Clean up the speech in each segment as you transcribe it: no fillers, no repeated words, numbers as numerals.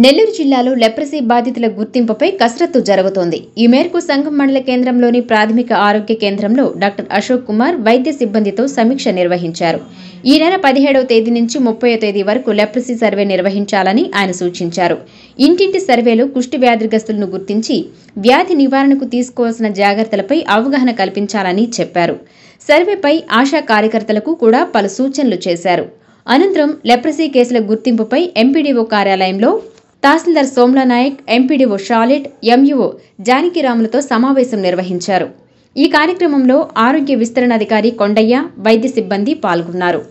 నెల్లూరు జిల్లాలో లెప్రసీ బాధితుల గుర్తింపుపై కసరత్తు జరుగుతోంది. ఈ మేరకు సంఘం మండల కేంద్రంలోని ప్రాథమిక ఆరోగ్య కేంద్రంలో డాక్టర్ అశోక్ కుమార్ వైద్య సిబ్బందితో సమీక్ష నిర్వహించారు. ఈ నెల 17వ తేదీ నుంచి 30వ తేదీ వరకు లెప్రసీ సర్వే నిర్వహించాలని ఆయన సూచించారు. ఇంటింటి సర్వేలో కుష్టి వ్యాధిగ్రస్తులను గుర్తించి వ్యాధి నివారణకు తీసుకోవాల్సిన జాగ్రత్తలపై అవగాహన కల్పించాలని చెప్పారు. సర్వేపై ఆశా కార్యకర్తలకు కూడా పలు సూచనలు చేశారు. అనంతరం లెప్రసీ కేసుల గుర్తింపుపై ఎంపీడీఓ కార్యాలయంలో తహసీల్దార్ సోమ్లా నాయక్, ఎంపీడీఓ షాలెట్, ఎంఈఓ జానకిరాములతో సమావేశం నిర్వహించారు. ఈ కార్యక్రమంలో ఆరోగ్య విస్తరణ అధికారి కొండయ్య, వైద్య సిబ్బంది పాల్గొన్నారు.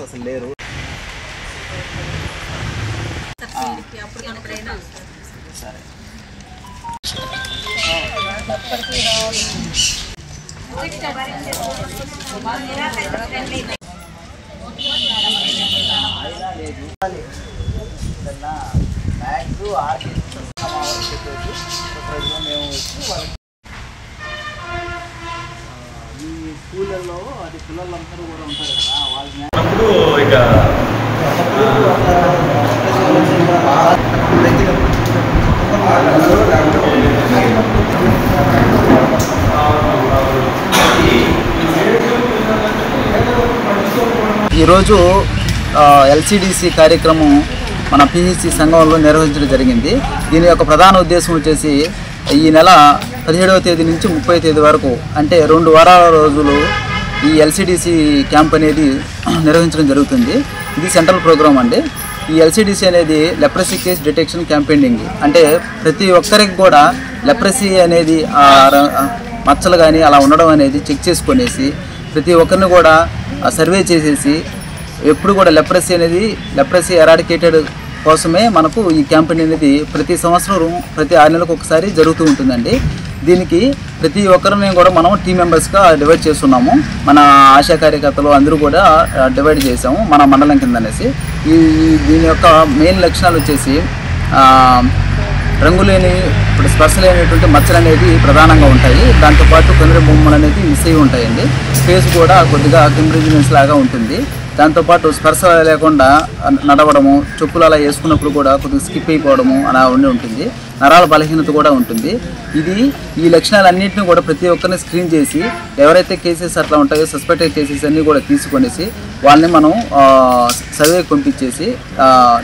అసలు లేరు. ఈ స్కూళ్ళల్లో అది పిల్లలందరూ కూడా ఉంటారు కదా, వాళ్ళు ఇక ఈరోజు ఎల్సిడిసి కార్యక్రమం మన పిహెచ్సి సంఘంలో నిర్వహించడం జరిగింది. దీని యొక్క ప్రధాన ఉద్దేశం వచ్చేసి ఈ నెల 17వ తేదీ నుంచి 30వ తేదీ వరకు, అంటే 2 వారాల రోజులు ఈ ఎల్సిడిసి క్యాంప్ అనేది నిర్వహించడం జరుగుతుంది. ఇది సెంట్రల్ ప్రోగ్రామ్ అండి. ఈ ఎల్సిడిసి అనేది లెప్రసీ కేస్ డిటెక్షన్ క్యాంపెయినింగ్. అంటే ప్రతి ఒక్కరికి కూడా లెప్రసీ అనేది మచ్చలు కానీ అలా ఉండడం అనేది చెక్ చేసుకునేసి ప్రతి ఒక్కరిని కూడా సర్వే చేసేసి ఎప్పుడు కూడా లెప్రసీ ఎరాడికేటెడ్ కోసమే మనకు ఈ క్యాంపెయిన్ అనేది ప్రతి సంవత్సరం ప్రతి 6 నెలలకు ఒకసారి జరుగుతూ ఉంటుందండి. దీనికి ప్రతి ఒక్కరిని కూడా మనం టీం మెంబర్స్గా డివైడ్ చేస్తున్నాము. మన ఆశా కార్యకర్తలు అందరూ కూడా డివైడ్ చేసాము మన మండలం కింద అనేసి. దీని యొక్క మెయిన్ లక్షణాలు వచ్చేసి రంగులేని ఇప్పుడు స్పర్శ లేనటువంటి మచ్చలు అనేది ప్రధానంగా ఉంటాయి. దాంతోపాటు కొన్ని బొమ్మలు అనేది మిస్ అయ్యి ఉంటాయండి. ఫేస్ కూడా కొద్దిగా కింబ్రిజినెన్స్ లాగా ఉంటుంది. దాంతోపాటు స్పర్శ లేకుండా నడవడము, చెప్పులు అలా వేసుకున్నప్పుడు కూడా కొద్దిగా స్కిప్ అయిపోవడము అలా ఉంటుంది. నరాల బలహీనత కూడా ఉంటుంది. ఈ లక్షణాలన్నింటినీ కూడా ప్రతి ఒక్కరిని స్క్రీన్ చేసి ఎవరైతే కేసెస్ అట్లా ఉంటాయో సస్పెక్టెడ్ కేసెస్ అన్నీ కూడా తీసుకొనేసి వాళ్ళని మనం సర్వేకి పంపించేసి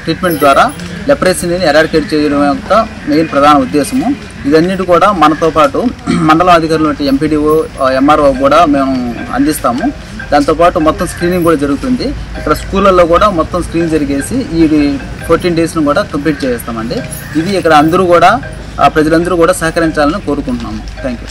ట్రీట్మెంట్ ద్వారా లెప్రసీని ఎరాడికేట్ చేయడం యొక్క మెయిన్ ప్రధాన ఉద్దేశము. ఇదన్నిటి కూడా మనతో పాటు మండలం అధికారులు ఎంపీడీఓ, ఎంఆర్ఓ కూడా మేము అందిస్తాము. దాంతోపాటు మొత్తం స్క్రీనింగ్ కూడా జరుగుతుంది. ఇక్కడ స్కూళ్ళల్లో కూడా మొత్తం స్క్రీన్ జరిగేసి ఈ 14 డేస్ను కూడా కంప్లీట్ చేస్తామండి. ఇది ఇక్కడ అందరూ కూడా ప్రజలందరూ కూడా సహకరించాలని కోరుకుంటున్నాము. Thank you.